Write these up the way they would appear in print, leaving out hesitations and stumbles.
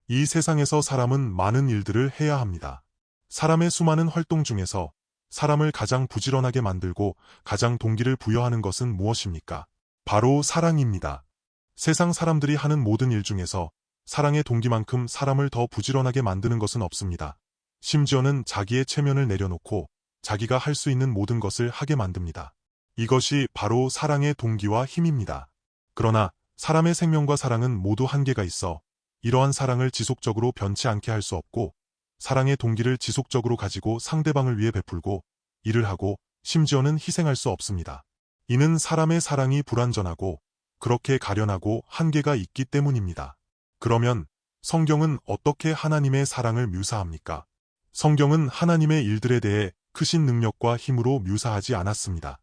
이 세상에서 사람은 많은 일들을 해야 합니다. 사람의 수많은 활동 중에서 사람을 가장 부지런하게 만들고 가장 동기를 부여하는 것은 무엇입니까? 바로 사랑입니다. 세상 사람들이 하는 모든 일 중에서 사랑의 동기만큼 사람을 더 부지런하게 만드는 것은 없습니다. 심지어는 자기의 체면을 내려놓고 자기가 할 수 있는 모든 것을 하게 만듭니다. 이것이 바로 사랑의 동기와 힘입니다. 그러나 사람의 생명과 사랑은 모두 한계가 있어 이러한 사랑을 지속적으로 변치 않게 할 수 없고 사랑의 동기를 지속적으로 가지고 상대방을 위해 베풀고 일을 하고 심지어는 희생할 수 없습니다. 이는 사람의 사랑이 불완전하고 그렇게 가련하고 한계가 있기 때문입니다. 그러면 성경은 어떻게 하나님의 사랑을 묘사합니까? 성경은 하나님의 일들에 대해 크신 능력과 힘으로 묘사하지 않았습니다.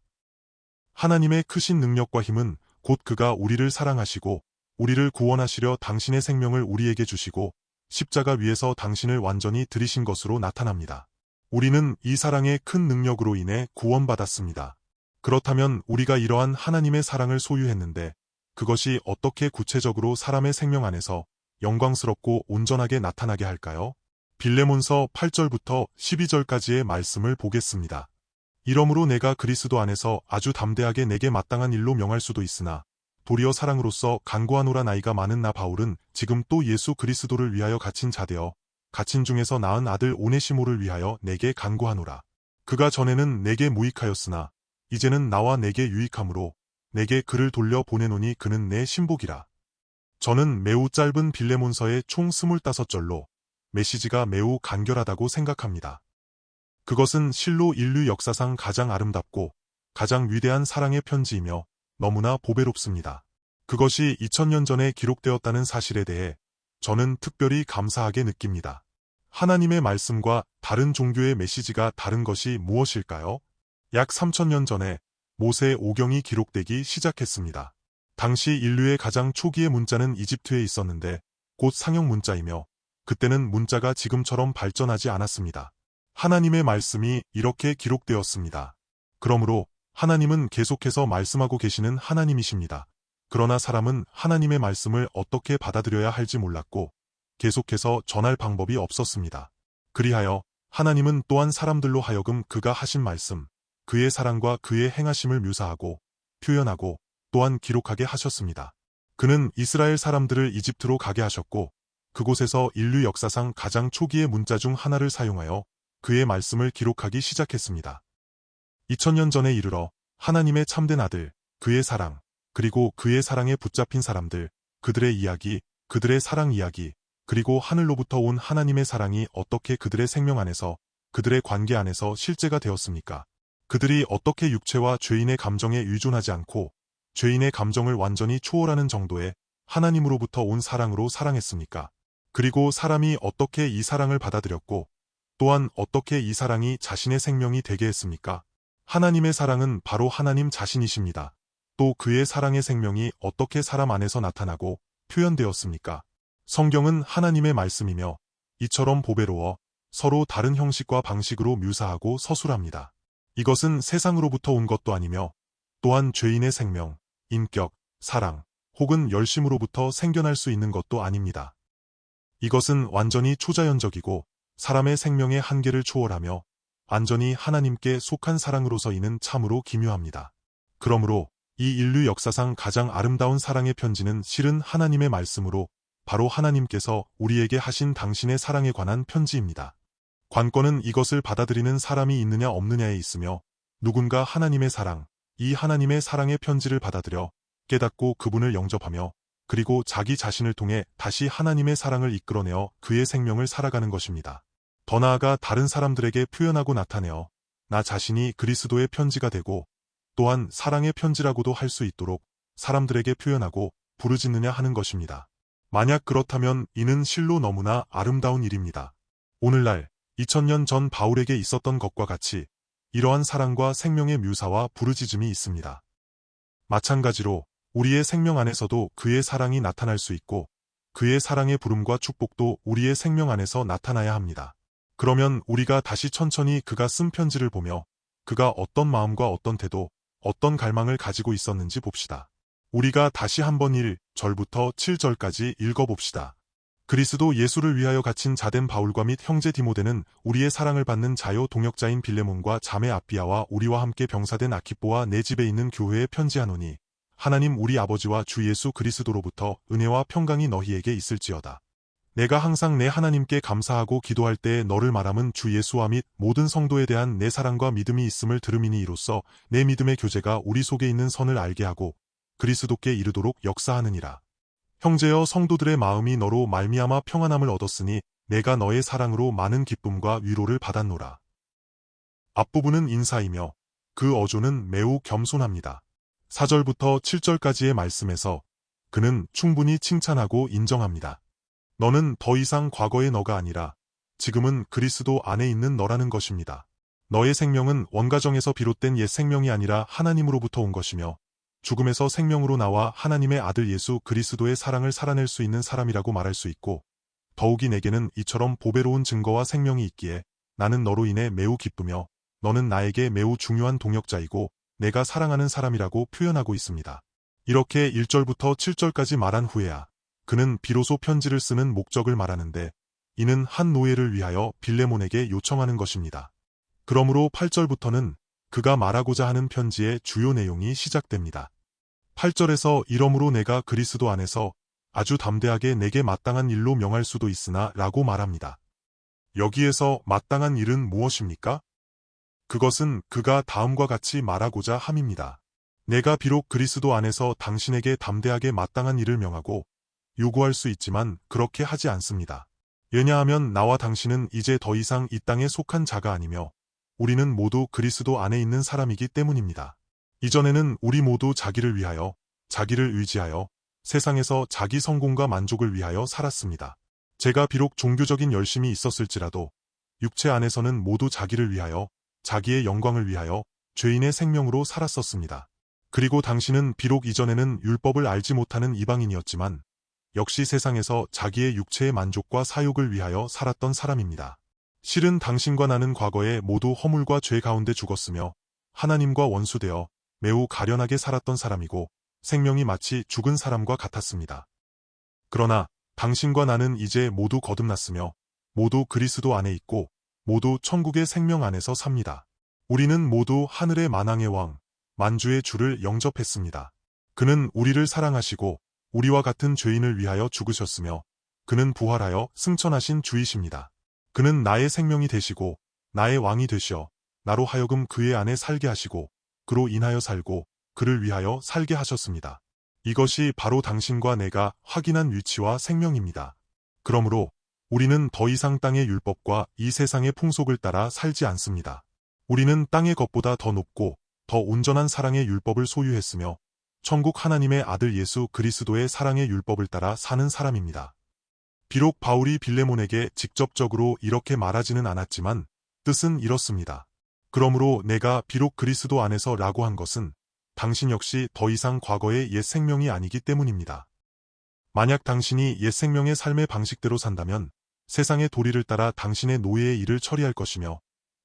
하나님의 크신 능력과 힘은 곧 그가 우리를 사랑하시고 우리를 구원하시려 당신의 생명을 우리에게 주시고 십자가 위에서 당신을 완전히 들이신 것으로 나타납니다. 우리는 이 사랑의 큰 능력으로 인해 구원받았습니다. 그렇다면 우리가 이러한 하나님의 사랑을 소유했는데 그것이 어떻게 구체적으로 사람의 생명 안에서 영광스럽고 온전하게 나타나게 할까요? 빌레몬서 8절부터 12절까지의 말씀을 보겠습니다. 이러므로 내가 그리스도 안에서 아주 담대하게 내게 마땅한 일로 명할 수도 있으나 도리어 사랑으로서 간구하노라. 나이가 많은 나 바울은 지금 또 예수 그리스도를 위하여 갇힌 자되어 갇힌 중에서 낳은 아들 오네시모를 위하여 내게 간구하노라. 그가 전에는 내게 무익하였으나 이제는 나와 내게 유익함으로 내게 그를 돌려 보내노니 그는 내 신복이라. 저는 매우 짧은 빌레몬서의 총 25절로 메시지가 매우 간결하다고 생각합니다. 그것은 실로 인류 역사상 가장 아름답고 가장 위대한 사랑의 편지이며 너무나 보배롭습니다. 그것이 2000년 전에 기록되었다는 사실에 대해 저는 특별히 감사하게 느낍니다. 하나님의 말씀과 다른 종교의 메시지가 다른 것이 무엇일까요? 약 3000년 전에 모세의 오경이 기록되기 시작했습니다. 당시 인류의 가장 초기의 문자는 이집트에 있었는데 곧 상형 문자이며 그때는 문자가 지금처럼 발전하지 않았습니다. 하나님의 말씀이 이렇게 기록되었습니다. 그러므로 하나님은 계속해서 말씀하고 계시는 하나님이십니다. 그러나 사람은 하나님의 말씀을 어떻게 받아들여야 할지 몰랐고 계속해서 전할 방법이 없었습니다. 그리하여 하나님은 또한 사람들로 하여금 그가 하신 말씀, 그의 사랑과 그의 행하심을 묘사하고 표현하고 또한 기록하게 하셨습니다. 그는 이스라엘 사람들을 이집트로 가게 하셨고 그곳에서 인류 역사상 가장 초기의 문자 중 하나를 사용하여 그의 말씀을 기록하기 시작했습니다. 2000년 전에 이르러 하나님의 참된 아들, 그의 사랑, 그리고 그의 사랑에 붙잡힌 사람들, 그들의 이야기, 그들의 사랑 이야기, 그리고 하늘로부터 온 하나님의 사랑이 어떻게 그들의 생명 안에서, 그들의 관계 안에서 실제가 되었습니까? 그들이 어떻게 육체와 죄인의 감정에 의존하지 않고 죄인의 감정을 완전히 초월하는 정도의 하나님으로부터 온 사랑으로 사랑했습니까? 그리고 사람이 어떻게 이 사랑을 받아들였고 또한 어떻게 이 사랑이 자신의 생명이 되게 했습니까? 하나님의 사랑은 바로 하나님 자신이십니다. 또 그의 사랑의 생명이 어떻게 사람 안에서 나타나고 표현되었습니까? 성경은 하나님의 말씀이며 이처럼 보배로워 서로 다른 형식과 방식으로 묘사하고 서술합니다. 이것은 세상으로부터 온 것도 아니며 또한 죄인의 생명, 인격, 사랑, 혹은 열심으로부터 생겨날 수 있는 것도 아닙니다. 이것은 완전히 초자연적이고 사람의 생명의 한계를 초월하며 완전히 하나님께 속한 사랑으로서 이는 참으로 기묘합니다. 그러므로 이 인류 역사상 가장 아름다운 사랑의 편지는 실은 하나님의 말씀으로 바로 하나님께서 우리에게 하신 당신의 사랑에 관한 편지입니다. 관건은 이것을 받아들이는 사람이 있느냐 없느냐에 있으며 누군가 하나님의 사랑, 이 하나님의 사랑의 편지를 받아들여 깨닫고 그분을 영접하며 그리고 자기 자신을 통해 다시 하나님의 사랑을 이끌어내어 그의 생명을 살아가는 것입니다. 더 나아가 다른 사람들에게 표현하고 나타내어 나 자신이 그리스도의 편지가 되고 또한 사랑의 편지라고도 할 수 있도록 사람들에게 표현하고 부르짖느냐 하는 것입니다. 만약 그렇다면 이는 실로 너무나 아름다운 일입니다. 오늘날 2000년 전 바울에게 있었던 것과 같이 이러한 사랑과 생명의 묘사와 부르짖음이 있습니다. 마찬가지로 우리의 생명 안에서도 그의 사랑이 나타날 수 있고 그의 사랑의 부름과 축복도 우리의 생명 안에서 나타나야 합니다. 그러면 우리가 다시 천천히 그가 쓴 편지를 보며 그가 어떤 마음과 어떤 태도, 어떤 갈망을 가지고 있었는지 봅시다. 우리가 다시 한번 1절부터 7절까지 읽어봅시다. 그리스도 예수를 위하여 갇힌 자된 바울과 및 형제 디모데는 우리의 사랑을 받는 자요 동역자인 빌레몬과 자매 아비아와 우리와 함께 병사된 아키뽀와 내 집에 있는 교회에 편지하노니 하나님 우리 아버지와 주 예수 그리스도로부터 은혜와 평강이 너희에게 있을지어다. 내가 항상 내 하나님께 감사하고 기도할 때에 너를 말함은 주 예수와 및 모든 성도에 대한 내 사랑과 믿음이 있음을 들음이니 이로써 내 믿음의 교제가 우리 속에 있는 선을 알게 하고 그리스도께 이르도록 역사하느니라. 형제여 성도들의 마음이 너로 말미암아 평안함을 얻었으니 내가 너의 사랑으로 많은 기쁨과 위로를 받았노라. 앞부분은 인사이며 그 어조는 매우 겸손합니다. 4절부터 7절까지의 말씀에서 그는 충분히 칭찬하고 인정합니다. 너는 더 이상 과거의 너가 아니라 지금은 그리스도 안에 있는 너라는 것입니다. 너의 생명은 원가정에서 비롯된 옛 생명이 아니라 하나님으로부터 온 것이며 죽음에서 생명으로 나와 하나님의 아들 예수 그리스도의 사랑을 살아낼 수 있는 사람이라고 말할 수 있고 더욱이 내게는 이처럼 보배로운 증거와 생명이 있기에 나는 너로 인해 매우 기쁘며 너는 나에게 매우 중요한 동역자이고 내가 사랑하는 사람이라고 표현하고 있습니다. 이렇게 1절부터 7절까지 말한 후에야 그는 비로소 편지를 쓰는 목적을 말하는데 이는 한 노예를 위하여 빌레몬에게 요청하는 것입니다. 그러므로 8절부터는 그가 말하고자 하는 편지의 주요 내용이 시작됩니다. 8절에서 이러므로 내가 그리스도 안에서 아주 담대하게 내게 마땅한 일로 명할 수도 있으나 라고 말합니다. 여기에서 마땅한 일은 무엇입니까? 그것은 그가 다음과 같이 말하고자 함입니다. 내가 비록 그리스도 안에서 당신에게 담대하게 마땅한 일을 명하고 요구할 수 있지만 그렇게 하지 않습니다. 왜냐하면 나와 당신은 이제 더 이상 이 땅에 속한 자가 아니며 우리는 모두 그리스도 안에 있는 사람이기 때문입니다. 이전에는 우리 모두 자기를 위하여, 자기를 의지하여 세상에서 자기 성공과 만족을 위하여 살았습니다. 제가 비록 종교적인 열심이 있었을지라도 육체 안에서는 모두 자기를 위하여, 자기의 영광을 위하여 죄인의 생명으로 살았었습니다. 그리고 당신은 비록 이전에는 율법을 알지 못하는 이방인이었지만 역시 세상에서 자기의 육체의 만족과 사욕을 위하여 살았던 사람입니다. 실은 당신과 나는 과거에 모두 허물과 죄 가운데 죽었으며 하나님과 원수되어 매우 가련하게 살았던 사람이고 생명이 마치 죽은 사람과 같았습니다. 그러나 당신과 나는 이제 모두 거듭났으며 모두 그리스도 안에 있고 모두 천국의 생명 안에서 삽니다. 우리는 모두 하늘의 만왕의 왕, 만주의 주를 영접했습니다. 그는 우리를 사랑하시고 우리와 같은 죄인을 위하여 죽으셨으며 그는 부활하여 승천하신 주이십니다. 그는 나의 생명이 되시고 나의 왕이 되시어 나로 하여금 그의 안에 살게 하시고 그로 인하여 살고 그를 위하여 살게 하셨습니다. 이것이 바로 당신과 내가 확인한 위치와 생명입니다. 그러므로 우리는 더 이상 땅의 율법과 이 세상의 풍속을 따라 살지 않습니다. 우리는 땅의 것보다 더 높고 더 온전한 사랑의 율법을 소유했으며 천국 하나님의 아들 예수 그리스도의 사랑의 율법을 따라 사는 사람입니다. 비록 바울이 빌레몬에게 직접적으로 이렇게 말하지는 않았지만 뜻은 이렇습니다. 그러므로 내가 비록 그리스도 안에서 라고 한 것은 당신 역시 더 이상 과거의 옛 생명이 아니기 때문입니다. 만약 당신이 옛 생명의 삶의 방식대로 산다면 세상의 도리를 따라 당신의 노예의 일을 처리할 것이며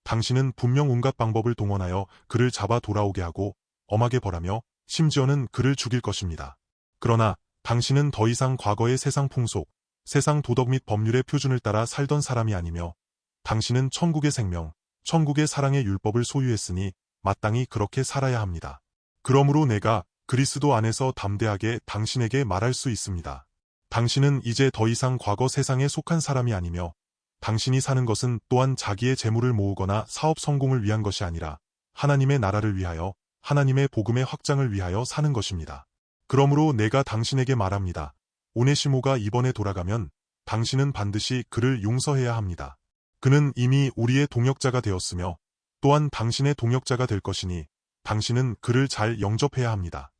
당신은 분명 온갖 방법을 동원하여 그를 잡아 돌아오게 하고 엄하게 벌하며 심지어는 그를 죽일 것입니다. 그러나 당신은 더 이상 과거의 세상 풍속, 세상 도덕 및 법률의 표준을 따라 살던 사람이 아니며 당신은 천국의 생명, 천국의 사랑의 율법을 소유했으니 마땅히 그렇게 살아야 합니다. 그러므로 내가 그리스도 안에서 담대하게 당신에게 말할 수 있습니다. 당신은 이제 더 이상 과거 세상에 속한 사람이 아니며 당신이 사는 것은 또한 자기의 재물을 모으거나 사업 성공을 위한 것이 아니라 하나님의 나라를 위하여 하나님의 복음의 확장을 위하여 사는 것입니다. 그러므로 내가 당신에게 말합니다. 오네시모가 이번에 돌아가면 당신은 반드시 그를 용서해야 합니다. 그는 이미 우리의 동역자가 되었으며 또한 당신의 동역자가 될 것이니 당신은 그를 잘 영접해야 합니다.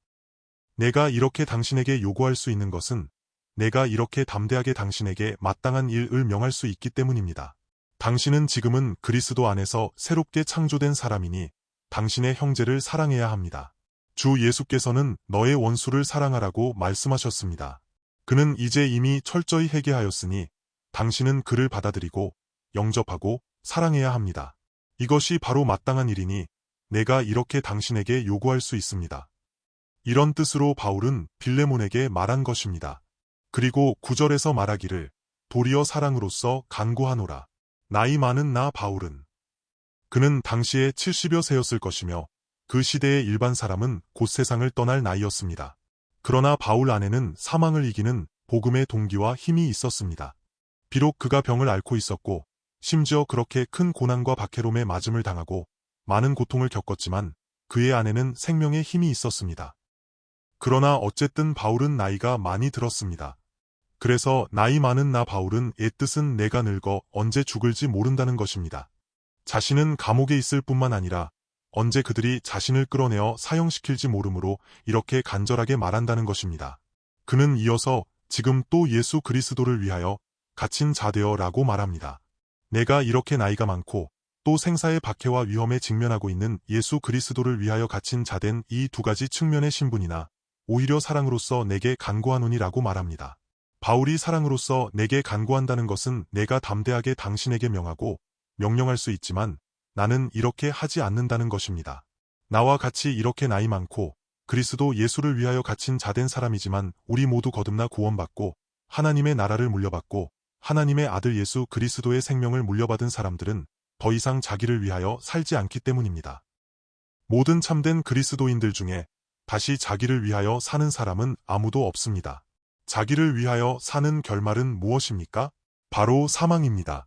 내가 이렇게 당신에게 요구할 수 있는 것은 내가 이렇게 담대하게 당신에게 마땅한 일을 명할 수 있기 때문입니다. 당신은 지금은 그리스도 안에서 새롭게 창조된 사람이니 당신의 형제를 사랑해야 합니다. 주 예수께서는 너의 원수를 사랑하라고 말씀하셨습니다. 그는 이제 이미 철저히 회개하였으니 당신은 그를 받아들이고 영접하고 사랑해야 합니다. 이것이 바로 마땅한 일이니 내가 이렇게 당신에게 요구할 수 있습니다. 이런 뜻으로 바울은 빌레몬에게 말한 것입니다. 그리고 9절에서 말하기를 도리어 사랑으로서 간구하노라. 나이 많은 나 바울은. 그는 당시에 70여 세였을 것이며 그 시대의 일반 사람은 곧 세상을 떠날 나이였습니다. 그러나 바울 안에는 사망을 이기는 복음의 동기와 힘이 있었습니다. 비록 그가 병을 앓고 있었고 심지어 그렇게 큰 고난과 박해롬에 맞음을 당하고 많은 고통을 겪었지만 그의 안에는 생명의 힘이 있었습니다. 그러나 어쨌든 바울은 나이가 많이 들었습니다. 그래서 나이 많은 나 바울은 애뜻은 내가 늙어 언제 죽을지 모른다는 것입니다. 자신은 감옥에 있을 뿐만 아니라 언제 그들이 자신을 끌어내어 사형시킬지 모르므로 이렇게 간절하게 말한다는 것입니다. 그는 이어서 지금 또 예수 그리스도를 위하여 갇힌 자되어 라고 말합니다. 내가 이렇게 나이가 많고 또 생사의 박해와 위험에 직면하고 있는 예수 그리스도를 위하여 갇힌 자된 이 두 가지 측면의 신분이나 오히려 사랑으로서 내게 간구하노니라고 말합니다. 바울이 사랑으로서 내게 간구한다는 것은 내가 담대하게 당신에게 명하고 명령할 수 있지만 나는 이렇게 하지 않는다는 것입니다. 나와 같이 이렇게 나이 많고 그리스도 예수를 위하여 갇힌 자된 사람이지만 우리 모두 거듭나 구원받고 하나님의 나라를 물려받고 하나님의 아들 예수 그리스도의 생명을 물려받은 사람들은 더 이상 자기를 위하여 살지 않기 때문입니다. 모든 참된 그리스도인들 중에 다시 자기를 위하여 사는 사람은 아무도 없습니다. 자기를 위하여 사는 결말은 무엇입니까? 바로 사망입니다.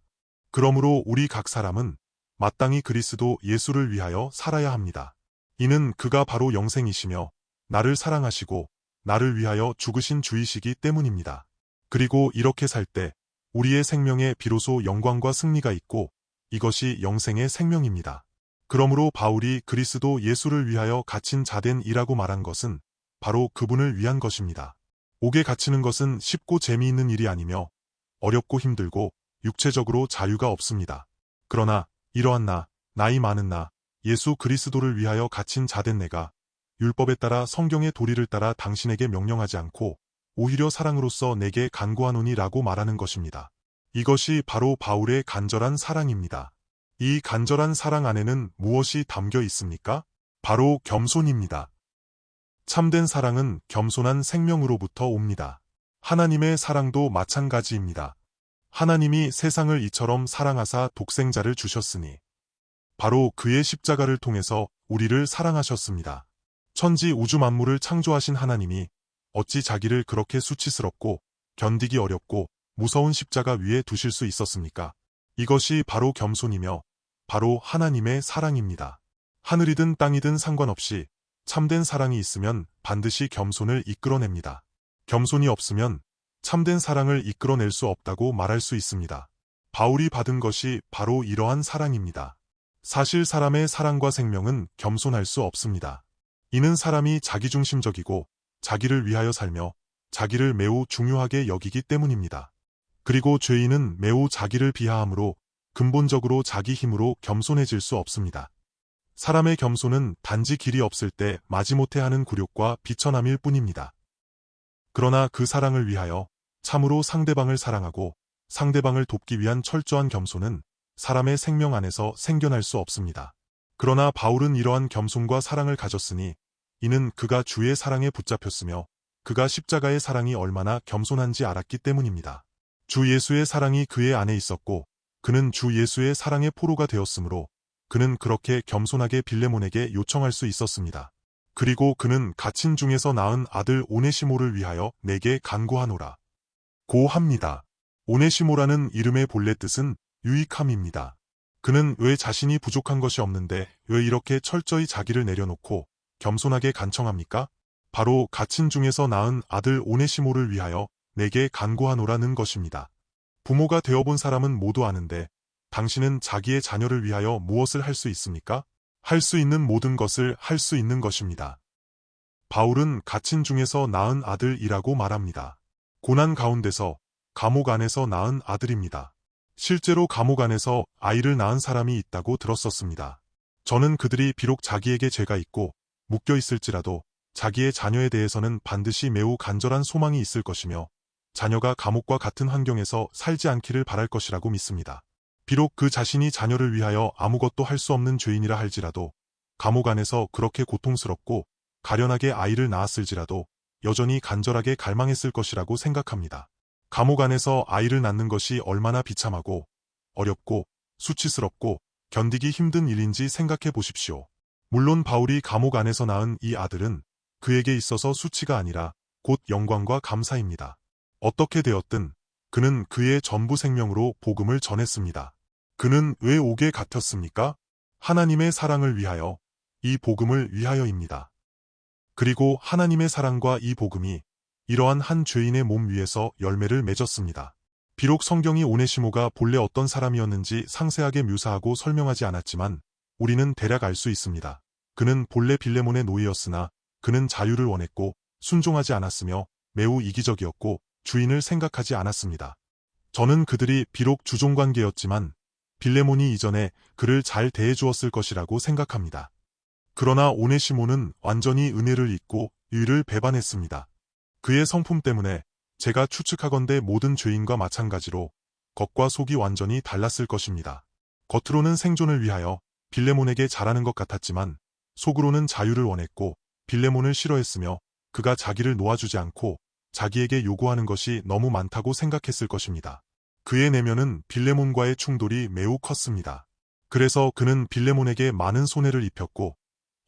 그러므로 우리 각 사람은 마땅히 그리스도 예수를 위하여 살아야 합니다. 이는 그가 바로 영생이시며 나를 사랑하시고 나를 위하여 죽으신 주이시기 때문입니다. 그리고 이렇게 살 때 우리의 생명에 비로소 영광과 승리가 있고 이것이 영생의 생명입니다. 그러므로 바울이 그리스도 예수를 위하여 갇힌 자된 이라고 말한 것은 바로 그분을 위한 것입니다. 옥에 갇히는 것은 쉽고 재미있는 일이 아니며 어렵고 힘들고 육체적으로 자유가 없습니다. 그러나 이러한 나이 많은 나, 예수 그리스도를 위하여 갇힌 자된 내가 율법에 따라 성경의 도리를 따라 당신에게 명령하지 않고 오히려 사랑으로서 내게 간구하노니라고 말하는 것입니다. 이것이 바로 바울의 간절한 사랑입니다. 이 간절한 사랑 안에는 무엇이 담겨 있습니까? 바로 겸손입니다. 참된 사랑은 겸손한 생명으로부터 옵니다. 하나님의 사랑도 마찬가지입니다. 하나님이 세상을 이처럼 사랑하사 독생자를 주셨으니 바로 그의 십자가를 통해서 우리를 사랑하셨습니다. 천지 우주 만물을 창조하신 하나님이 어찌 자기를 그렇게 수치스럽고 견디기 어렵고 무서운 십자가 위에 두실 수 있었습니까? 이것이 바로 겸손이며 바로 하나님의 사랑입니다. 하늘이든 땅이든 상관없이 참된 사랑이 있으면 반드시 겸손을 이끌어냅니다. 겸손이 없으면 참된 사랑을 이끌어낼 수 없다고 말할 수 있습니다. 바울이 받은 것이 바로 이러한 사랑입니다. 사실 사람의 사랑과 생명은 겸손할 수 없습니다. 이는 사람이 자기중심적이고 자기를 위하여 살며 자기를 매우 중요하게 여기기 때문입니다. 그리고 죄인은 매우 자기를 비하하므로 근본적으로 자기 힘으로 겸손해질 수 없습니다. 사람의 겸손은 단지 길이 없을 때 마지못해 하는 굴욕과 비천함일 뿐입니다. 그러나 그 사랑을 위하여 참으로 상대방을 사랑하고 상대방을 돕기 위한 철저한 겸손은 사람의 생명 안에서 생겨날 수 없습니다. 그러나 바울은 이러한 겸손과 사랑을 가졌으니 이는 그가 주의 사랑에 붙잡혔으며 그가 십자가의 사랑이 얼마나 겸손한지 알았기 때문입니다. 주 예수의 사랑이 그의 안에 있었고 그는 주 예수의 사랑의 포로가 되었으므로 그는 그렇게 겸손하게 빌레몬에게 요청할 수 있었습니다. 그리고 그는 갇힌 중에서 낳은 아들 오네시모를 위하여 내게 간구하노라 고 합니다. 오네시모라는 이름의 본래 뜻은 유익함입니다. 그는 왜 자신이 부족한 것이 없는데 왜 이렇게 철저히 자기를 내려놓고 겸손하게 간청합니까? 바로 갇힌 중에서 낳은 아들 오네시모를 위하여 내게 간구하노라는 것입니다. 부모가 되어본 사람은 모두 아는데 당신은 자기의 자녀를 위하여 무엇을 할 수 있습니까? 할 수 있는 모든 것을 할 수 있는 것입니다. 바울은 갇힌 중에서 낳은 아들이라고 말합니다. 고난 가운데서 감옥 안에서 낳은 아들입니다. 실제로 감옥 안에서 아이를 낳은 사람이 있다고 들었었습니다. 저는 그들이 비록 자기에게 죄가 있고 묶여 있을지라도 자기의 자녀에 대해서는 반드시 매우 간절한 소망이 있을 것이며 자녀가 감옥과 같은 환경에서 살지 않기를 바랄 것이라고 믿습니다. 비록 그 자신이 자녀를 위하여 아무것도 할 수 없는 죄인이라 할지라도 감옥 안에서 그렇게 고통스럽고 가련하게 아이를 낳았을지라도 여전히 간절하게 갈망했을 것이라고 생각합니다. 감옥 안에서 아이를 낳는 것이 얼마나 비참하고 어렵고 수치스럽고 견디기 힘든 일인지 생각해 보십시오. 물론 바울이 감옥 안에서 낳은 이 아들은 그에게 있어서 수치가 아니라 곧 영광과 감사입니다. 어떻게 되었든 그는 그의 전부 생명으로 복음을 전했습니다. 그는 왜 옥에 갇혔습니까? 하나님의 사랑을 위하여, 이 복음을 위하여입니다. 그리고 하나님의 사랑과 이 복음이 이러한 한 죄인의 몸 위에서 열매를 맺었습니다. 비록 성경이 오네시모가 본래 어떤 사람이었는지 상세하게 묘사하고 설명하지 않았지만 우리는 대략 알 수 있습니다. 그는 본래 빌레몬의 노예였으나 그는 자유를 원했고 순종하지 않았으며 매우 이기적이었고 주인을 생각하지 않았습니다. 저는 그들이 비록 주종관계였지만 빌레몬이 이전에 그를 잘 대해주었을 것이라고 생각합니다. 그러나 오네시모는 완전히 은혜를 잊고 의를 배반했습니다. 그의 성품 때문에 제가 추측하건대 모든 죄인과 마찬가지로 겉과 속이 완전히 달랐을 것입니다. 겉으로는 생존을 위하여 빌레몬에게 잘하는 것 같았지만 속으로는 자유를 원했고 빌레몬을 싫어했으며 그가 자기를 놓아주지 않고 자기에게 요구하는 것이 너무 많다고 생각했을 것입니다. 그의 내면은 빌레몬과의 충돌이 매우 컸습니다. 그래서 그는 빌레몬에게 많은 손해를 입혔고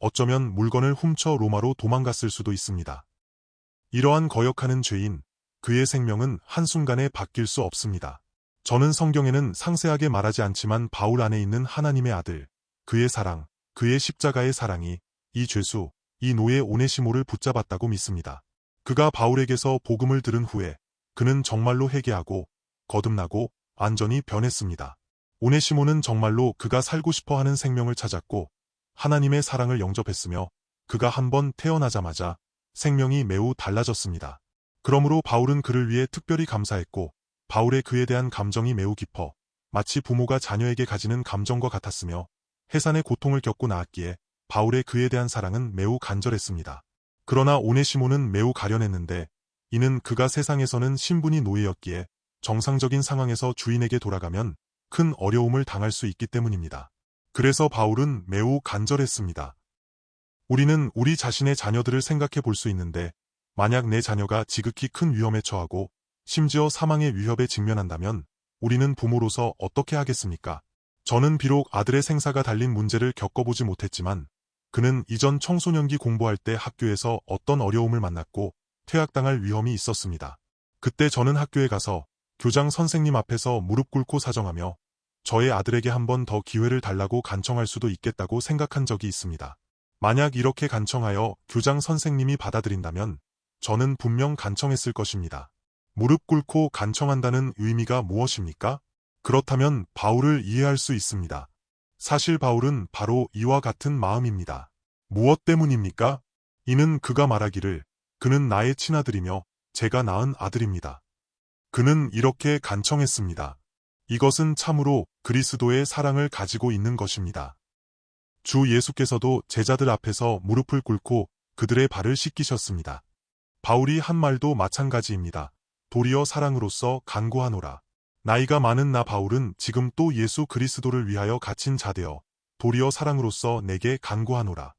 어쩌면 물건을 훔쳐 로마로 도망갔을 수도 있습니다. 이러한 거역하는 죄인, 그의 생명은 한순간에 바뀔 수 없습니다. 저는 성경에는 상세하게 말하지 않지만 바울 안에 있는 하나님의 아들, 그의 사랑, 그의 십자가의 사랑이 이 죄수, 이 노예 오네시모를 붙잡았다고 믿습니다. 그가 바울에게서 복음을 들은 후에 그는 정말로 회개하고 거듭나고 완전히 변했습니다. 오네시모는 정말로 그가 살고 싶어하는 생명을 찾았고 하나님의 사랑을 영접했으며 그가 한번 태어나자마자 생명이 매우 달라졌습니다. 그러므로 바울은 그를 위해 특별히 감사했고 바울의 그에 대한 감정이 매우 깊어 마치 부모가 자녀에게 가지는 감정과 같았으며 해산의 고통을 겪고 나았기에 바울의 그에 대한 사랑은 매우 간절했습니다. 그러나 오네시모는 매우 가련했는데 이는 그가 세상에서는 신분이 노예였기에 정상적인 상황에서 주인에게 돌아가면 큰 어려움을 당할 수 있기 때문입니다. 그래서 바울은 매우 간절했습니다. 우리는 우리 자신의 자녀들을 생각해 볼 수 있는데 만약 내 자녀가 지극히 큰 위험에 처하고 심지어 사망의 위협에 직면한다면 우리는 부모로서 어떻게 하겠습니까? 저는 비록 아들의 생사가 달린 문제를 겪어보지 못했지만 그는 이전 청소년기 공부할 때 학교에서 어떤 어려움을 만났고 퇴학당할 위험이 있었습니다. 그때 저는 학교에 가서 교장 선생님 앞에서 무릎 꿇고 사정하며 저의 아들에게 한 번 더 기회를 달라고 간청할 수도 있겠다고 생각한 적이 있습니다. 만약 이렇게 간청하여 교장 선생님이 받아들인다면 저는 분명 간청했을 것입니다. 무릎 꿇고 간청한다는 의미가 무엇입니까? 그렇다면 바울을 이해할 수 있습니다. 사실 바울은 바로 이와 같은 마음입니다. 무엇 때문입니까? 이는 그가 말하기를 그는 나의 친아들이며 제가 낳은 아들입니다. 그는 이렇게 간청했습니다. 이것은 참으로 그리스도의 사랑을 가지고 있는 것입니다. 주 예수께서도 제자들 앞에서 무릎을 꿇고 그들의 발을 씻기셨습니다. 바울이 한 말도 마찬가지입니다. 도리어 사랑으로서 간구하노라. 나이가 많은 나 바울은 지금 또 예수 그리스도를 위하여 갇힌 자되어 도리어 사랑으로서 내게 간구하노라.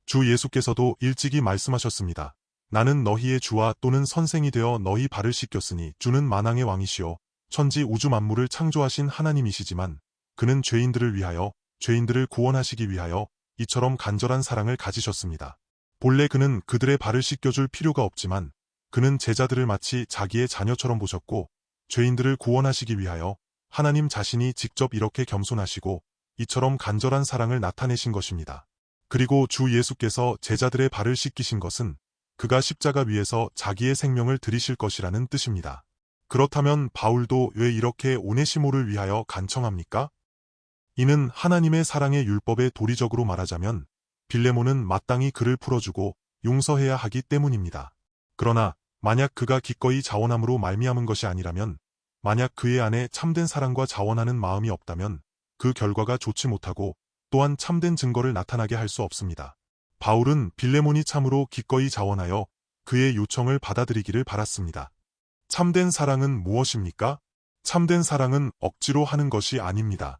주 예수께서도 일찍이 말씀하셨습니다. 나는 너희의 주와 또는 선생이 되어 너희 발을 씻겼으니 주는 만왕의 왕이시오 천지 우주 만물을 창조하신 하나님이시지만 그는 죄인들을 위하여 죄인들을 구원하시기 위하여 이처럼 간절한 사랑을 가지셨습니다. 본래 그는 그들의 발을 씻겨줄 필요가 없지만 그는 제자들을 마치 자기의 자녀처럼 보셨고 죄인들을 구원하시기 위하여 하나님 자신이 직접 이렇게 겸손하시고 이처럼 간절한 사랑을 나타내신 것입니다. 그리고 주 예수께서 제자들의 발을 씻기신 것은 그가 십자가 위에서 자기의 생명을 드리실 것이라는 뜻입니다. 그렇다면 바울도 왜 이렇게 오네시모를 위하여 간청합니까? 이는 하나님의 사랑의 율법에 도리적으로 말하자면 빌레몬은 마땅히 그를 풀어주고 용서해야 하기 때문입니다. 그러나 만약 그가 기꺼이 자원함으로 말미암은 것이 아니라면 만약 그의 안에 참된 사랑과 자원하는 마음이 없다면 그 결과가 좋지 못하고 또한 참된 증거를 나타나게 할 수 없습니다. 바울은 빌레몬이 참으로 기꺼이 자원하여 그의 요청을 받아들이기를 바랐습니다. 참된 사랑은 무엇입니까? 참된 사랑은 억지로 하는 것이 아닙니다.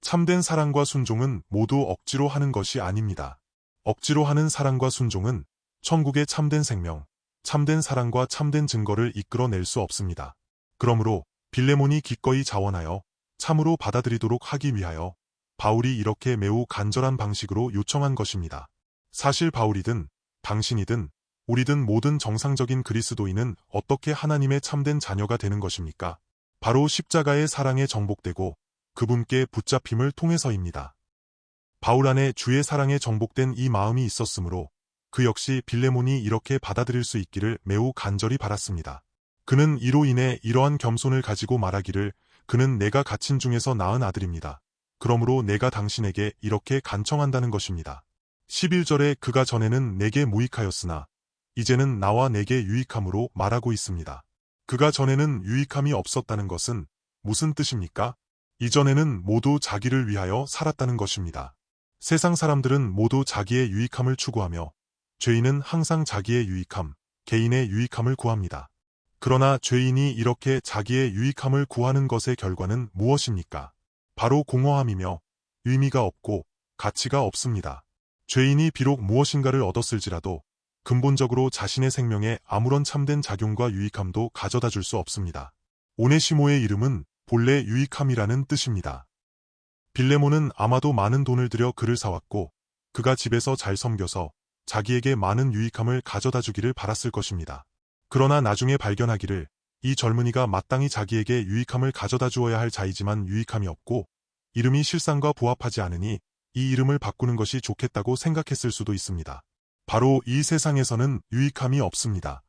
참된 사랑과 순종은 모두 억지로 하는 것이 아닙니다. 억지로 하는 사랑과 순종은 천국의 참된 생명, 참된 사랑과 참된 증거를 이끌어낼 수 없습니다. 그러므로 빌레몬이 기꺼이 자원하여 참으로 받아들이도록 하기 위하여 바울이 이렇게 매우 간절한 방식으로 요청한 것입니다. 사실 바울이든 당신이든 우리든 모든 정상적인 그리스도인은 어떻게 하나님의 참된 자녀가 되는 것입니까? 바로 십자가의 사랑에 정복되고 그분께 붙잡힘을 통해서입니다. 바울 안에 주의 사랑에 정복된 이 마음이 있었으므로 그 역시 빌레몬이 이렇게 받아들일 수 있기를 매우 간절히 바랐습니다. 그는 이로 인해 이러한 겸손을 가지고 말하기를 그는 내가 갇힌 중에서 낳은 아들입니다. 그러므로 내가 당신에게 이렇게 간청한다는 것입니다. 11절에 그가 전에는 내게 무익하였으나 이제는 나와 내게 유익함으로 말하고 있습니다. 그가 전에는 유익함이 없었다는 것은 무슨 뜻입니까? 이전에는 모두 자기를 위하여 살았다는 것입니다. 세상 사람들은 모두 자기의 유익함을 추구하며 죄인은 항상 자기의 유익함, 개인의 유익함을 구합니다. 그러나 죄인이 이렇게 자기의 유익함을 구하는 것의 결과는 무엇입니까? 바로 공허함이며 의미가 없고 가치가 없습니다. 죄인이 비록 무엇인가를 얻었을지라도 근본적으로 자신의 생명에 아무런 참된 작용과 유익함도 가져다 줄 수 없습니다. 오네시모의 이름은 본래 유익함이라는 뜻입니다. 빌레몬은 아마도 많은 돈을 들여 그를 사왔고 그가 집에서 잘 섬겨서 자기에게 많은 유익함을 가져다 주기를 바랐을 것입니다. 그러나 나중에 발견하기를 이 젊은이가 마땅히 자기에게 유익함을 가져다 주어야 할 자이지만 유익함이 없고 이름이 실상과 부합하지 않으니 이 이름을 바꾸는 것이 좋겠다고 생각했을 수도 있습니다. 바로 이 세상에서는 유익함이 없습니다.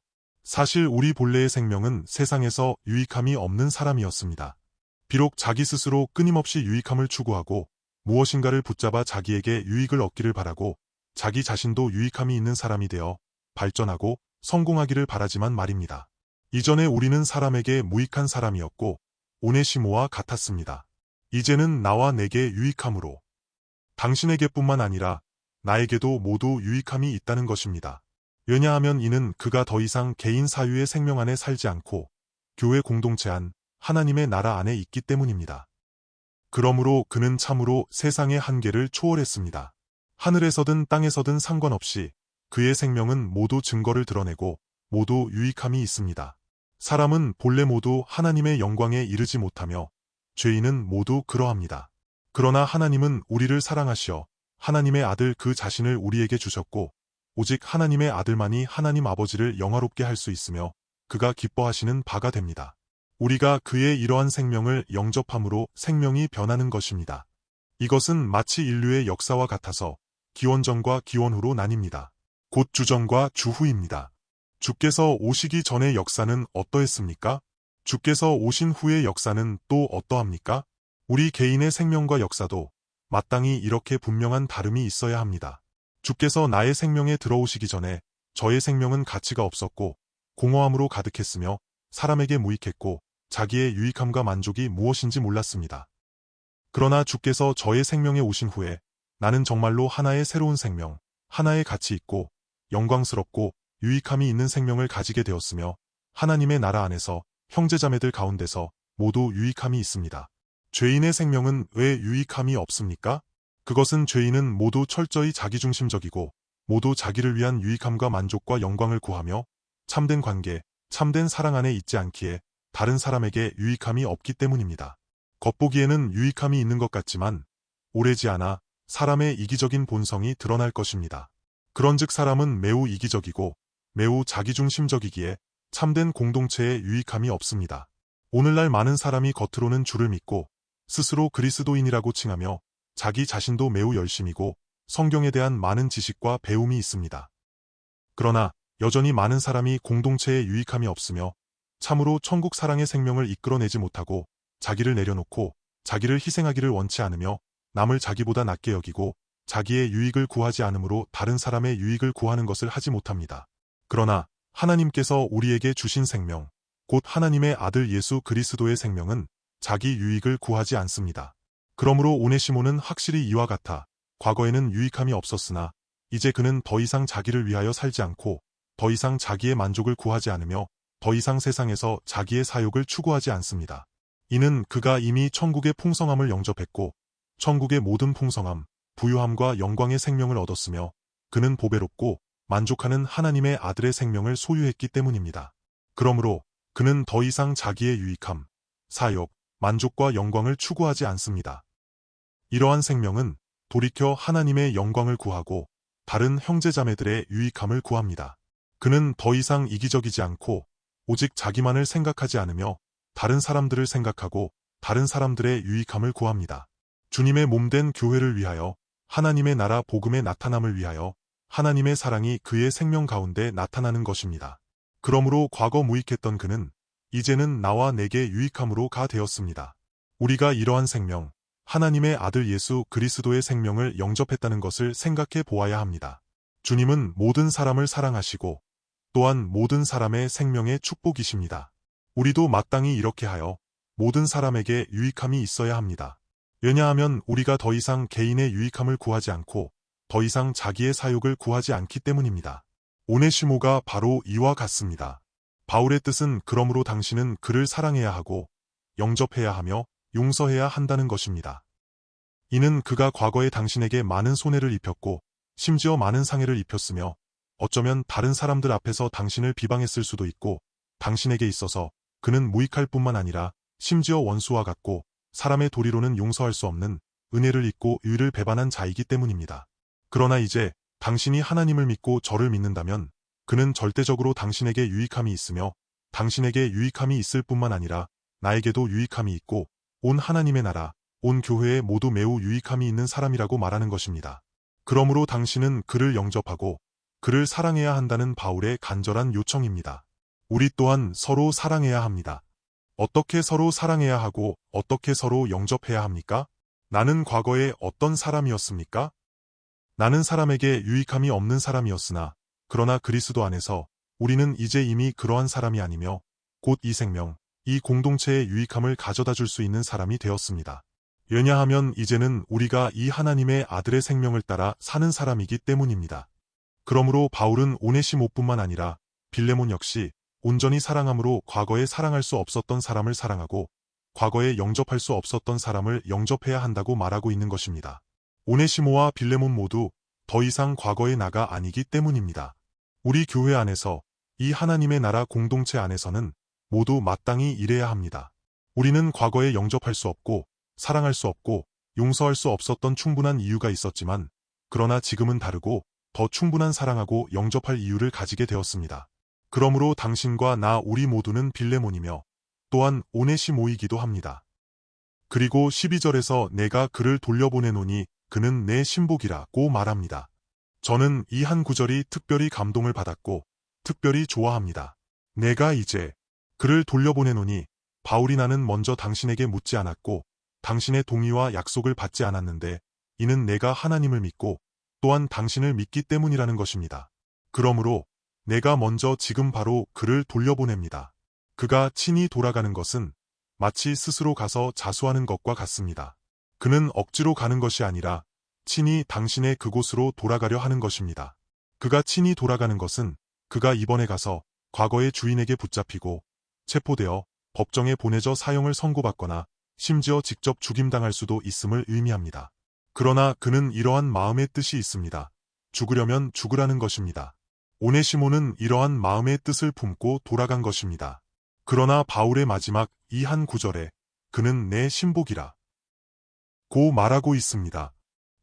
사실 우리 본래의 생명은 세상에서 유익함이 없는 사람이었습니다. 비록 자기 스스로 끊임없이 유익함을 추구하고 무엇인가를 붙잡아 자기에게 유익을 얻기를 바라고 자기 자신도 유익함이 있는 사람이 되어 발전하고 성공하기를 바라지만 말입니다. 이전에 우리는 사람에게 무익한 사람이었고 오네시모와 같았습니다. 이제는 나와 내게 유익함으로 당신에게뿐만 아니라 나에게도 모두 유익함이 있다는 것입니다. 왜냐하면 이는 그가 더 이상 개인 사유의 생명 안에 살지 않고 교회 공동체 안 하나님의 나라 안에 있기 때문입니다. 그러므로 그는 참으로 세상의 한계를 초월했습니다. 하늘에서든 땅에서든 상관없이 그의 생명은 모두 증거를 드러내고 모두 유익함이 있습니다. 사람은 본래 모두 하나님의 영광에 이르지 못하며 죄인은 모두 그러합니다. 그러나 하나님은 우리를 사랑하시어 하나님의 아들 그 자신을 우리에게 주셨고 오직 하나님의 아들만이 하나님 아버지를 영화롭게 할 수 있으며 그가 기뻐하시는 바가 됩니다. 우리가 그의 이러한 생명을 영접함으로 생명이 변하는 것입니다. 이것은 마치 인류의 역사와 같아서 기원전과 기원후로 나뉩니다. 곧 주전과 주후입니다. 주께서 오시기 전의 역사는 어떠했습니까? 주께서 오신 후의 역사는 또 어떠합니까? 우리 개인의 생명과 역사도 마땅히 이렇게 분명한 다름이 있어야 합니다. 주께서 나의 생명에 들어오시기 전에 저의 생명은 가치가 없었고 공허함으로 가득했으며 사람에게 무익했고 자기의 유익함과 만족이 무엇인지 몰랐습니다. 그러나 주께서 저의 생명에 오신 후에 나는 정말로 하나의 새로운 생명, 하나의 가치 있고 영광스럽고 유익함이 있는 생명을 가지게 되었으며 하나님의 나라 안에서 형제자매들 가운데서 모두 유익함이 있습니다. 죄인의 생명은 왜 유익함이 없습니까? 그것은 죄인은 모두 철저히 자기중심적이고 모두 자기를 위한 유익함과 만족과 영광을 구하며 참된 관계, 참된 사랑 안에 있지 않기에 다른 사람에게 유익함이 없기 때문입니다. 겉보기에는 유익함이 있는 것 같지만 오래지 않아 사람의 이기적인 본성이 드러날 것입니다. 그런즉 사람은 매우 이기적이고 매우 자기중심적이기에 참된 공동체에 유익함이 없습니다. 오늘날 많은 사람이 겉으로는 주를 믿고 스스로 그리스도인이라고 칭하며 자기 자신도 매우 열심이고 성경에 대한 많은 지식과 배움이 있습니다. 그러나 여전히 많은 사람이 공동체에 유익함이 없으며 참으로 천국 사랑의 생명을 이끌어내지 못하고 자기를 내려놓고 자기를 희생하기를 원치 않으며 남을 자기보다 낮게 여기고 자기의 유익을 구하지 않으므로 다른 사람의 유익을 구하는 것을 하지 못합니다. 그러나 하나님께서 우리에게 주신 생명, 곧 하나님의 아들 예수 그리스도의 생명은 자기 유익을 구하지 않습니다. 그러므로 오네시모는 확실히 이와 같아 과거에는 유익함이 없었으나 이제 그는 더 이상 자기를 위하여 살지 않고 더 이상 자기의 만족을 구하지 않으며 더 이상 세상에서 자기의 사욕을 추구하지 않습니다. 이는 그가 이미 천국의 풍성함을 영접했고 천국의 모든 풍성함, 부유함과 영광의 생명을 얻었으며 그는 보배롭고 만족하는 하나님의 아들의 생명을 소유했기 때문입니다. 그러므로 그는 더 이상 자기의 유익함, 사욕, 만족과 영광을 추구하지 않습니다. 이러한 생명은 돌이켜 하나님의 영광을 구하고 다른 형제자매들의 유익함을 구합니다. 그는 더 이상 이기적이지 않고 오직 자기만을 생각하지 않으며 다른 사람들을 생각하고 다른 사람들의 유익함을 구합니다. 주님의 몸된 교회를 위하여, 하나님의 나라 복음의 나타남을 위하여 하나님의 사랑이 그의 생명 가운데 나타나는 것입니다. 그러므로 과거 무익했던 그는 이제는 나와 내게 유익함으로 가 되었습니다. 우리가 이러한 생명, 하나님의 아들 예수 그리스도의 생명을 영접했다는 것을 생각해 보아야 합니다. 주님은 모든 사람을 사랑하시고 또한 모든 사람의 생명의 축복이십니다. 우리도 마땅히 이렇게 하여 모든 사람에게 유익함이 있어야 합니다. 왜냐하면 우리가 더 이상 개인의 유익함을 구하지 않고 더 이상 자기의 사욕을 구하지 않기 때문입니다. 오네시모가 바로 이와 같습니다. 바울의 뜻은 그러므로 당신은 그를 사랑해야 하고 영접해야 하며 용서해야 한다는 것입니다. 이는 그가 과거에 당신에게 많은 손해를 입혔고 심지어 많은 상해를 입혔으며 어쩌면 다른 사람들 앞에서 당신을 비방했을 수도 있고 당신에게 있어서 그는 무익할 뿐만 아니라 심지어 원수와 같고 사람의 도리로는 용서할 수 없는 은혜를 잊고 의를 배반한 자이기 때문입니다. 그러나 이제 당신이 하나님을 믿고 저를 믿는다면 그는 절대적으로 당신에게 유익함이 있으며 당신에게 유익함이 있을 뿐만 아니라 나에게도 유익함이 있고 온 하나님의 나라, 온 교회에 모두 매우 유익함이 있는 사람이라고 말하는 것입니다. 그러므로 당신은 그를 영접하고 그를 사랑해야 한다는 바울의 간절한 요청입니다. 우리 또한 서로 사랑해야 합니다. 어떻게 서로 사랑해야 하고 어떻게 서로 영접해야 합니까? 나는 과거에 어떤 사람이었습니까? 나는 사람에게 유익함이 없는 사람이었으나 그러나 그리스도 안에서 우리는 이제 이미 그러한 사람이 아니며 곧 이 생명, 이 공동체의 유익함을 가져다 줄 수 있는 사람이 되었습니다. 왜냐하면 이제는 우리가 이 하나님의 아들의 생명을 따라 사는 사람이기 때문입니다. 그러므로 바울은 오네시모뿐만 아니라 빌레몬 역시 온전히 사랑함으로 과거에 사랑할 수 없었던 사람을 사랑하고 과거에 영접할 수 없었던 사람을 영접해야 한다고 말하고 있는 것입니다. 오네시모와 빌레몬 모두 더 이상 과거의 나가 아니기 때문입니다. 우리 교회 안에서 이 하나님의 나라 공동체 안에서는 모두 마땅히 일해야 합니다. 우리는 과거에 영접할 수 없고 사랑할 수 없고 용서할 수 없었던 충분한 이유가 있었지만 그러나 지금은 다르고 더 충분한 사랑하고 영접할 이유를 가지게 되었습니다. 그러므로 당신과 나 우리 모두는 빌레몬이며 또한 오네시모이기도 합니다. 그리고 12절에서 내가 그를 돌려보내노니 그는 내 신복이라고 말합니다. 저는 이 한 구절이 특별히 감동을 받았고 특별히 좋아합니다. 내가 이제 그를 돌려보내노니 바울이 나는 먼저 당신에게 묻지 않았고 당신의 동의와 약속을 받지 않았는데 이는 내가 하나님을 믿고 또한 당신을 믿기 때문이라는 것입니다. 그러므로 내가 먼저 지금 바로 그를 돌려보냅니다. 그가 친히 돌아가는 것은 마치 스스로 가서 자수하는 것과 같습니다. 그는 억지로 가는 것이 아니라 친히 당신의 그곳으로 돌아가려 하는 것입니다. 그가 친히 돌아가는 것은 그가 이번에 가서 과거의 주인에게 붙잡히고 체포되어 법정에 보내져 사형을 선고받거나 심지어 직접 죽임당할 수도 있음을 의미합니다. 그러나 그는 이러한 마음의 뜻이 있습니다. 죽으려면 죽으라는 것입니다. 오네시모는 이러한 마음의 뜻을 품고 돌아간 것입니다. 그러나 바울의 마지막 이 한 구절에 그는 내 신복이라 고 말하고 있습니다.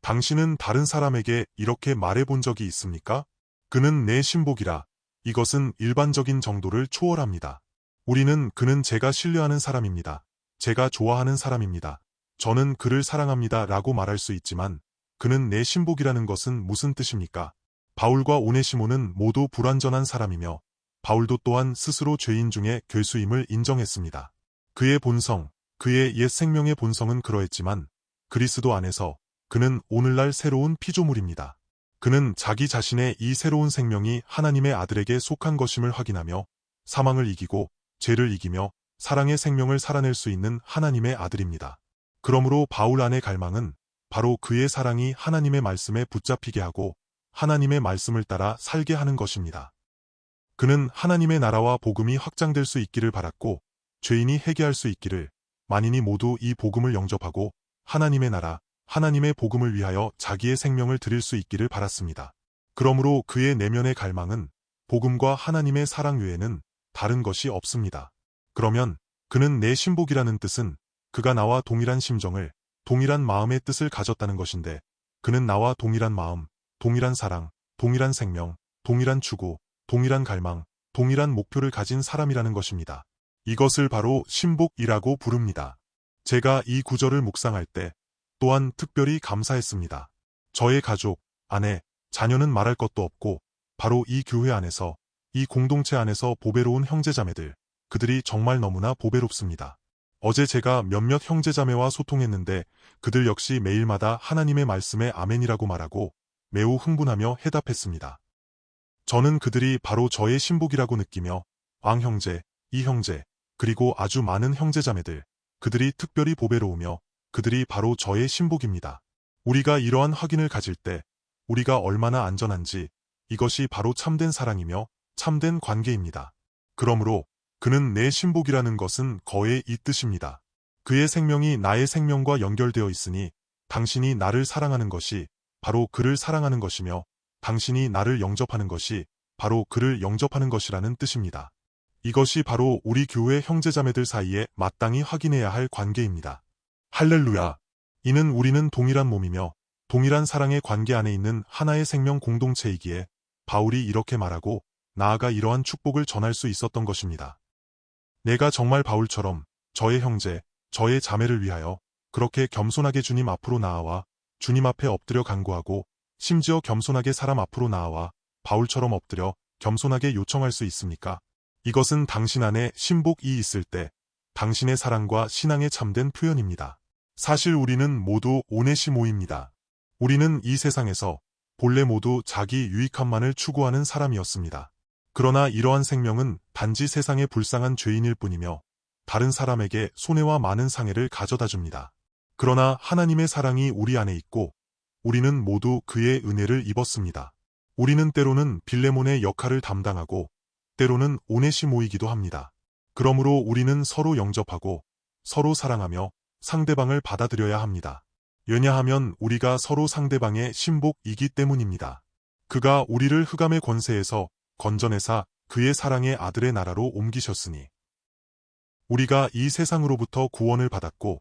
당신은 다른 사람에게 이렇게 말해본 적이 있습니까? 그는 내 신복이라. 이것은 일반적인 정도를 초월합니다. 우리는 그는 제가 신뢰하는 사람입니다. 제가 좋아하는 사람입니다. 저는 그를 사랑합니다 라고 말할 수 있지만 그는 내 신복이라는 것은 무슨 뜻입니까? 바울과 오네시모는 모두 불완전한 사람이며 바울도 또한 스스로 죄인 중에 괴수임을 인정했습니다. 그의 본성, 그의 옛 생명의 본성은 그러했지만 그리스도 안에서 그는 오늘날 새로운 피조물입니다. 그는 자기 자신의 이 새로운 생명이 하나님의 아들에게 속한 것임을 확인하며 사망을 이기고 죄를 이기며 사랑의 생명을 살아낼 수 있는 하나님의 아들입니다. 그러므로 바울 안의 갈망은 바로 그의 사랑이 하나님의 말씀에 붙잡히게 하고 하나님의 말씀을 따라 살게 하는 것입니다. 그는 하나님의 나라와 복음이 확장될 수 있기를 바랐고 죄인이 회개할 수 있기를 만인이 모두 이 복음을 영접하고 하나님의 나라, 하나님의 복음을 위하여 자기의 생명을 드릴 수 있기를 바랐습니다. 그러므로 그의 내면의 갈망은 복음과 하나님의 사랑 외에는 다른 것이 없습니다. 그러면 그는 내 신복이라는 뜻은 그가 나와 동일한 심정을, 동일한 마음의 뜻을 가졌다는 것인데, 그는 나와 동일한 마음, 동일한 사랑, 동일한 생명, 동일한 추구, 동일한 갈망, 동일한 목표를 가진 사람이라는 것입니다. 이것을 바로 신복이라고 부릅니다. 제가 이 구절을 묵상할 때 또한 특별히 감사했습니다. 저의 가족, 아내, 자녀는 말할 것도 없고 바로 이 교회 안에서, 이 공동체 안에서 보배로운 형제자매들, 그들이 정말 너무나 보배롭습니다. 어제 제가 몇몇 형제자매와 소통했는데 그들 역시 매일마다 하나님의 말씀에 아멘이라고 말하고 매우 흥분하며 해답했습니다. 저는 그들이 바로 저의 신복이라고 느끼며 왕 형제, 이 형제, 그리고 아주 많은 형제자매들, 그들이 특별히 보배로우며 그들이 바로 저의 신복입니다. 우리가 이러한 확인을 가질 때 우리가 얼마나 안전한지, 이것이 바로 참된 사랑이며 참된 관계입니다. 그러므로 그는 내 신복이라는 것은 거의 이 뜻입니다. 그의 생명이 나의 생명과 연결되어 있으니 당신이 나를 사랑하는 것이 바로 그를 사랑하는 것이며 당신이 나를 영접하는 것이 바로 그를 영접하는 것이라는 뜻입니다. 이것이 바로 우리 교회 형제자매들 사이에 마땅히 확인해야 할 관계입니다. 할렐루야! 이는 우리는 동일한 몸이며 동일한 사랑의 관계 안에 있는 하나의 생명 공동체이기에 바울이 이렇게 말하고 나아가 이러한 축복을 전할 수 있었던 것입니다. 내가 정말 바울처럼 저의 형제, 저의 자매를 위하여 그렇게 겸손하게 주님 앞으로 나아와 주님 앞에 엎드려 간구하고 심지어 겸손하게 사람 앞으로 나아와 바울처럼 엎드려 겸손하게 요청할 수 있습니까? 이것은 당신 안에 신복이 있을 때 당신의 사랑과 신앙의 참된 표현입니다. 사실 우리는 모두 오네시모입니다. 우리는 이 세상에서 본래 모두 자기 유익함만을 추구하는 사람이었습니다. 그러나 이러한 생명은 단지 세상의 불쌍한 죄인일 뿐이며 다른 사람에게 손해와 많은 상해를 가져다 줍니다. 그러나 하나님의 사랑이 우리 안에 있고 우리는 모두 그의 은혜를 입었습니다. 우리는 때로는 빌레몬의 역할을 담당하고 때로는 오네시모이기도 합니다. 그러므로 우리는 서로 영접하고 서로 사랑하며 상대방을 받아들여야 합니다. 왜냐하면 우리가 서로 상대방의 신복이기 때문입니다. 그가 우리를 흑암의 권세에서 건져내사 그의 사랑의 아들의 나라로 옮기셨으니 우리가 이 세상으로부터 구원을 받았고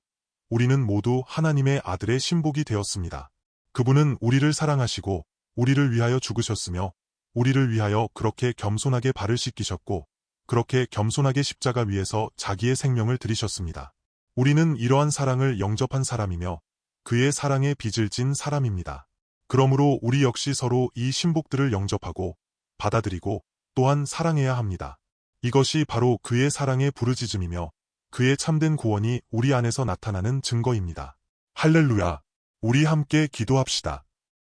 우리는 모두 하나님의 아들의 신복이 되었습니다. 그분은 우리를 사랑하시고 우리를 위하여 죽으셨으며 우리를 위하여 그렇게 겸손하게 발을 씻기셨고 그렇게 겸손하게 십자가 위에서 자기의 생명을 들이셨습니다. 우리는 이러한 사랑을 영접한 사람이며 그의 사랑에 빚을 진 사람입니다. 그러므로 우리 역시 서로 이 신복들을 영접하고 받아들이고 또한 사랑해야 합니다. 이것이 바로 그의 사랑의 부르짖음이며 그의 참된 구원이 우리 안에서 나타나는 증거입니다. 할렐루야! 우리 함께 기도합시다.